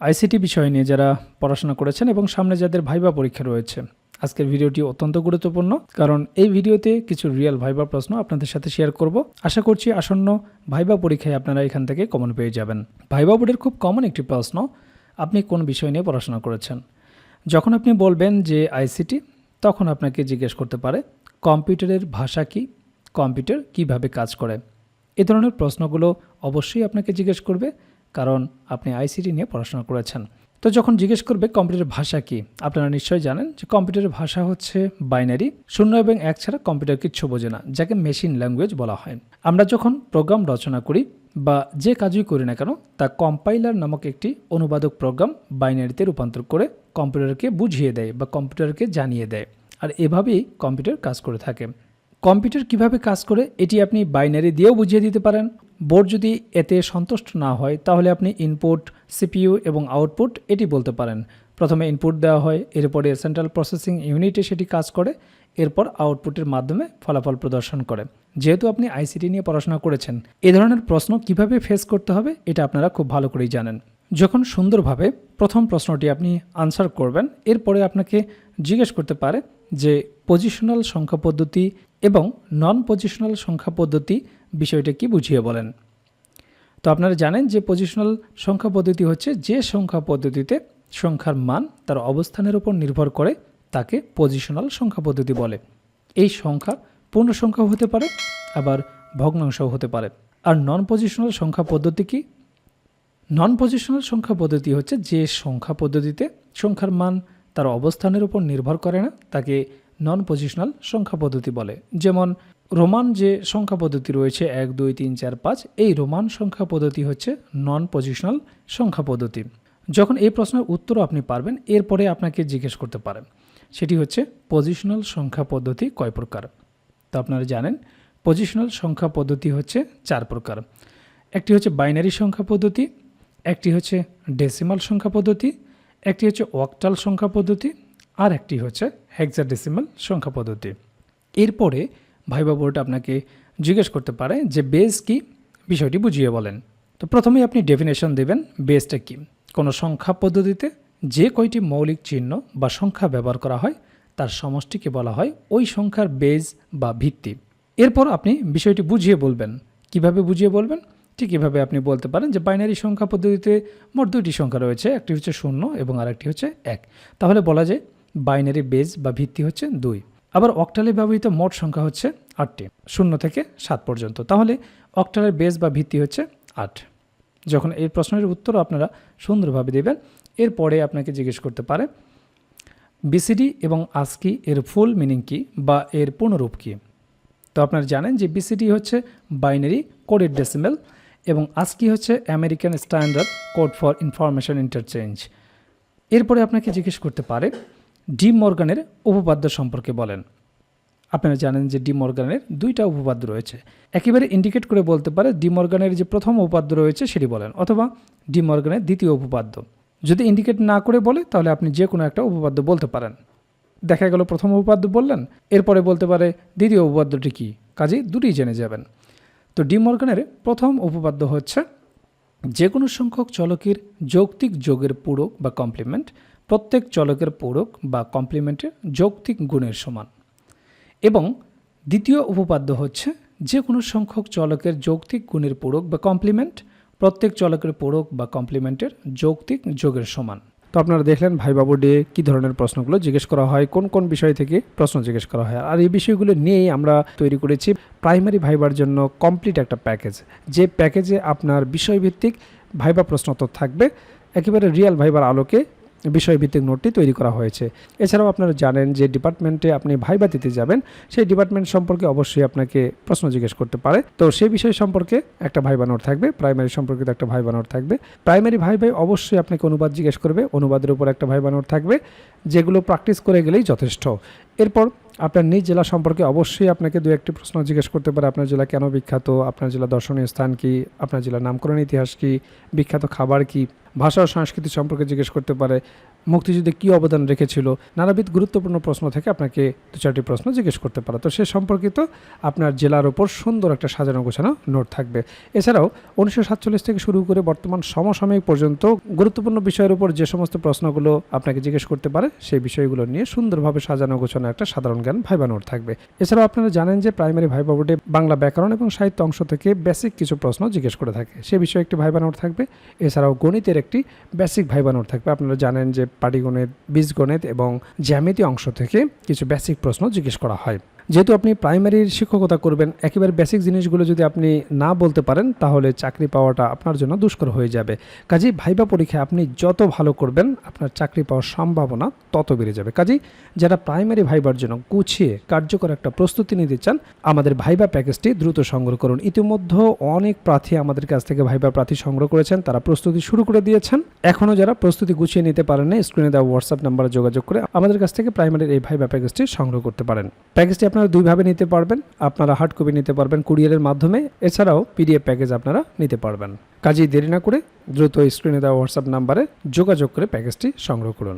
ICT বিষয় নিয়ে যারা পড়াশোনা করেছেন এবং সামনে যাদের ভাইবা পরীক্ষা রয়েছে, আজকের ভিডিওটি অত্যন্ত গুরুত্বপূর্ণ, কারণ এই ভিডিওতে কিছু রিয়েল ভাইবা প্রশ্ন আপনাদের সাথে শেয়ার করব। আশা করছি আসন্ন ভাইবা পরীক্ষায় আপনারা এখান থেকে কমন পেয়ে যাবেন। ভাইবা বোর্ডের খুব কমন একটি প্রশ্ন, আপনি কোন বিষয় নিয়ে পড়াশোনা করেছেন। যখন আপনি বলবেন যে আইসিটি, তখন আপনাকে জিজ্ঞেস করতে পারে কম্পিউটারের ভাষা কি, কম্পিউটার কিভাবে কাজ করে। এ ধরনের প্রশ্নগুলো অবশ্যই আপনাকে জিজ্ঞেস করবে, কারণ আপনি আইসিটি নিয়ে পড়াশোনা করেছেন। তো যখন জিজ্ঞেস করবে কম্পিউটারের ভাষা কি, আপনারা নিশ্চয়ই জানেন যে কম্পিউটারের ভাষা হচ্ছে বাইনারি, 0 এবং 1 ছাড়া কম্পিউটার কিচ্ছু বোঝে না, যাকে মেশিন ল্যাঙ্গুয়েজ বলা হয়। আমরা যখন প্রোগ্রাম রচনা করি বা যে কাজই করি না কেন, তা কম্পাইলার নামক একটি অনুবাদক প্রোগ্রাম বাইনারিতে রূপান্তর করে কম্পিউটারকে বুঝিয়ে দেয় বা কম্পিউটারকে জানিয়ে দেয়। আর এভাবেই কম্পিউটার কাজ করে থাকে। কম্পিউটার কিভাবে কাজ করে এটি আপনি বাইনারি দিয়েও বুঝিয়ে দিতে পারেন। বোর্ড যদি এতে সন্তুষ্ট না হয়, তাহলে আপনি ইনপুট, সিপিইউ এবং আউটপুট এটি বলতে পারেন। প্রথমে ইনপুট দেওয়া হয়, এরপরে সেন্ট্রাল প্রসেসিং ইউনিটে সেটি কাজ করে, এরপর আউটপুটের মাধ্যমে ফলাফল প্রদর্শন করে। যেহেতু আপনি আইসিটি নিয়ে পড়াশোনা করেছেন, এ ধরনের প্রশ্ন কিভাবে ফেস করতে হবে এটা আপনারা খুব ভালো করেই জানেন। যখন সুন্দরভাবে প্রথম প্রশ্নটি আপনি আনসার করবেন, এরপরে আপনাকে জিজ্ঞেস করতে পারে যে পজিশনাল সংখ্যা পদ্ধতি এবং নন পজিশনাল সংখ্যা পদ্ধতি বিষয়টা কি, বুঝিয়ে বলেন। তো আপনারা জানেন যে পজিশনাল সংখ্যা পদ্ধতি হচ্ছে যে সংখ্যা পদ্ধতিতে সংখ্যার মান তার অবস্থানের উপর নির্ভর করে, তাকে পজিশনাল সংখ্যা পদ্ধতি বলে। এই সংখ্যা পূর্ণ সংখ্যাও হতে পারে, আবার ভগ্নাংশও হতে পারে। আর নন পজিশনাল সংখ্যা পদ্ধতি কি? নন পজিশনাল সংখ্যা পদ্ধতি হচ্ছে যে সংখ্যা পদ্ধতিতে সংখ্যার মান তার অবস্থানের উপর নির্ভর করে না, তাকে নন পজিশনাল সংখ্যা পদ্ধতি বলে। যেমন রোমান যে সংখ্যা পদ্ধতি রয়েছে 1 2 3 4 5, এই রোমান সংখ্যা পদ্ধতি হচ্ছে নন পজিশনাল সংখ্যা পদ্ধতি। যখন এই প্রশ্নের উত্তরও আপনি পারবেন, এরপরে আপনাকে জিজ্ঞেস করতে পারেন সেটি হচ্ছে পজিশনাল সংখ্যা পদ্ধতি কয় প্রকার। তো আপনারা জানেন পজিশনাল সংখ্যা পদ্ধতি হচ্ছে 4 প্রকার। একটি হচ্ছে বাইনারি সংখ্যা পদ্ধতি, একটি হচ্ছে ডেসিমাল সংখ্যা পদ্ধতি, একটি হচ্ছে অক্টাল সংখ্যা পদ্ধতি, আর একটি হচ্ছে হেক্সাডেসিমাল সংখ্যা পদ্ধতি। এরপরে ভাইবা বোর্ড আপনাকে জিজ্ঞেস করতে পারে যে বেস কি, বিষয়টি বুঝিয়ে বলেন। তো প্রথমেই আপনি ডেফিনেশন দেবেন বেসটা কি। কোনো সংখ্যা পদ্ধতিতে যে কয়টি মৌলিক চিহ্ন বা সংখ্যা ব্যবহার করা হয় তার সমষ্টিকে বলা হয় ওই সংখ্যার বেস বা ভিত্তি। এরপর আপনি বিষয়টি বুঝিয়ে বলবেন। কিভাবে বুঝিয়ে বলবেন? ঠিক এভাবে আপনি বলতে পারেন যে বাইনারি সংখ্যা পদ্ধতিতে মোট 2টি সংখ্যা রয়েছে, একটি হচ্ছে 0 এবং আরেকটি হচ্ছে 1। তাহলে বলা যায় বাইনারি বেস বা ভিত্তি হচ্ছে 2। আবার অক্টালে ব্যবহৃত মোট সংখ্যা হচ্ছে 8টি, 0 থেকে 7 পর্যন্ত। তাহলে অক্টালের বেস বা ভিত্তি হচ্ছে 8। যখন এই প্রশ্নের উত্তর আপনারা সুন্দরভাবে দেবেন, এরপরে আপনাকে জিজ্ঞেস করতে পারে বিসিডি এবং আস্কি এর ফুল মিনিং কি বা এর পূর্ণরূপ কি। তো আপনারা জানেন যে বিসিডি হচ্ছে বাইনারি কোডেড ডেসিমেল এবং আস্কি হচ্ছে American standard code for information interchange. এরপরে আপনাকে জিজ্ঞেস করতে পারে ডি মর্গানের উপপাদ্য সম্পর্কে বলেন। আপনারা জানেন যে ডি মর্গানের 2টা উপপাদ্য রয়েছে। একেবারে ইন্ডিকেট করে বলতে পারে ডি মর্গানের যে প্রথম উপপাদ্য রয়েছে সেটি বলেন, অথবা ডি মর্গানের দ্বিতীয় উপপাদ্য। যদি ইন্ডিকেট না করে বলে, তাহলে আপনি যে কোনো একটা উপপাদ্য বলতে পারেন। দেখা গেল প্রথম উপপাদ্য বললেন, এরপরে বলতে পারে দ্বিতীয় উপপাদ্যটি কী, কাজেই দুটোই জেনে যাবেন। তো ডি মর্গানের প্রথম উপপাদ্য হচ্ছে যে কোনো সংখ্যক চলকের যৌক্তিক যোগের পূরক বা কমপ্লিমেন্ট প্রত্যেক চলকের পূরক বা কমপ্লিমেন্টের যৌক্তিক গুণের সমান। এবং দ্বিতীয় উপপাদ্য হচ্ছে যে কোনো সংখ্যক চলকের যৌক্তিক গুণের পূরক বা কমপ্লিমেন্ট প্রত্যেক চলকের পূরক বা কমপ্লিমেন্টের যৌক্তিক যোগের সমান। তো আপনারা দেখলেন ভাইবা বোর্ডে কী ধরনের প্রশ্নগুলো জিজ্ঞেস করা হয়, কোন কোন বিষয় থেকে প্রশ্ন জিজ্ঞেস করা হয়। আর এই বিষয়গুলো নিয়েই আমরা তৈরি করেছি প্রাইমারি ভাইবার জন্য কমপ্লিট একটা প্যাকেজ, যে প্যাকেজে আপনার বিষয়ভিত্তিক ভাইবা প্রশ্নোত্তর থাকবে, একেবারে রিয়েল ভাইবার আলোকে বিষয়ভিত্তিক নোটটি তৈরি করা হয়েছে। এছাড়াও আপনারা জানেন যে ডিপার্টমেন্টে আপনি ভাইবা দিতে যাবেন, সেই ডিপার্টমেন্ট সম্পর্কে অবশ্যই আপনাকে প্রশ্ন জিজ্ঞেস করতে পারে। তো সেই বিষয় সম্পর্কে একটা ভাইবা নোট থাকবে, প্রাইমারি সম্পর্কিত একটা ভাইবা নোট থাকবে। প্রাইমারি ভাইবায় অবশ্যই আপনাকে অনুবাদ জিজ্ঞেস করবে, অনুবাদের উপর একটা ভাইবা নোট থাকবে, যেগুলো প্র্যাকটিস করে গেলেই যথেষ্ট। এরপর আপনার নিজ জেলা সম্পর্কে অবশ্যই আপনাকে 2-1টি প্রশ্ন জিজ্ঞেস করতে পারে। আপনার জেলা কেন বিখ্যাত, আপনার জেলা দর্শনীয় স্থান কি, আপনার জেলার নামকরণ ইতিহাস কি, বিখ্যাত খাবার কি, ভাষা ও সংস্কৃতি সম্পর্কে জিজ্ঞেস করতে পারে, মুক্তিযুদ্ধে কী অবদান রেখেছিল, নানাবিধ গুরুত্বপূর্ণ প্রশ্ন থেকে আপনাকে 2-4টি প্রশ্ন জিজ্ঞেস করতে পারে। তো সে সম্পর্কিত আপনার জেলার ওপর সুন্দর একটা সাজানো গোছানো নোট থাকবে। এছাড়াও 1947 থেকে শুরু করে বর্তমান সমসাময়িক পর্যন্ত গুরুত্বপূর্ণ বিষয়ের উপর যে সমস্ত প্রশ্নগুলো আপনাকে জিজ্ঞেস করতে পারে সেই বিষয়গুলো নিয়ে সুন্দরভাবে সাজানো গোছানো একটা সাধারণ জ্ঞান ভাইবা নোট থাকবে। এছাড়াও আপনারা জানেন যে প্রাইমারি ভাইবা বোর্ডে বাংলা ব্যাকরণ এবং সাহিত্য অংশ থেকে বেসিক কিছু প্রশ্ন জিজ্ঞেস করে থাকে, সে বিষয়ে একটি ভাইবা নোট থাকবে। এছাড়াও গণিতের একটি বেসিক ভাইবা নোট থাকবে। আপনারা জানেন যে পাটিগণিত, বীজগণিত এবং জ্যামিতি অংশ থেকে কিছু বেসিক প্রশ্ন জিজ্ঞেস করা হয়। যেহেতু আপনি প্রাইমারির শিক্ষকতা করবেন, একেবারে বেসিক জিনিসগুলো যদি আপনি না বলতে পারেন তাহলে চাকরি পাওয়াটা আপনার জন্য দুষ্কর হয়ে যাবে। কাজেই ভাইবা পরীক্ষায় আপনি যত ভালো করবেন আপনার চাকরি পাওয়ার সম্ভাবনা তত বেড়ে যাবে। কাজেই যারা প্রাইমারি ভাইবার জন্য গুছিয়ে কার্যকর একটা প্রস্তুতি নিতে চান, আমাদের ভাইবা প্যাকেজটি দ্রুত সংগ্রহ করুন। ইতিমধ্যে অনেক প্রার্থী আমাদের কাছ থেকে ভাইবা প্রার্থী সংগ্রহ করেছেন, তারা প্রস্তুতি শুরু করে দিয়েছেন। এখনও যারা প্রস্তুতি গুছিয়ে নিতে পারেন না, স্ক্রিনে দেওয়া হোয়াটসঅ্যাপ নাম্বারে যোগাযোগ করে আমাদের কাছ থেকে প্রাইমারির এই ভাইবা প্যাকেজটি সংগ্রহ করতে পারেন। প্যাকেজটি আপনারা দুইভাবে নিতে পারবেন, আপনারা হার্ড কপি নিতে পারবেন কুরিয়ারের মাধ্যমে, এছাড়াও পিডিএফ প্যাকেজ আপনারা নিতে পারবেন। কাজেই দেরি না করে দ্রুত স্ক্রিনে দেওয়া হোয়াটসঅ্যাপ নাম্বারে যোগাযোগ করে প্যাকেজটি সংগ্রহ করুন।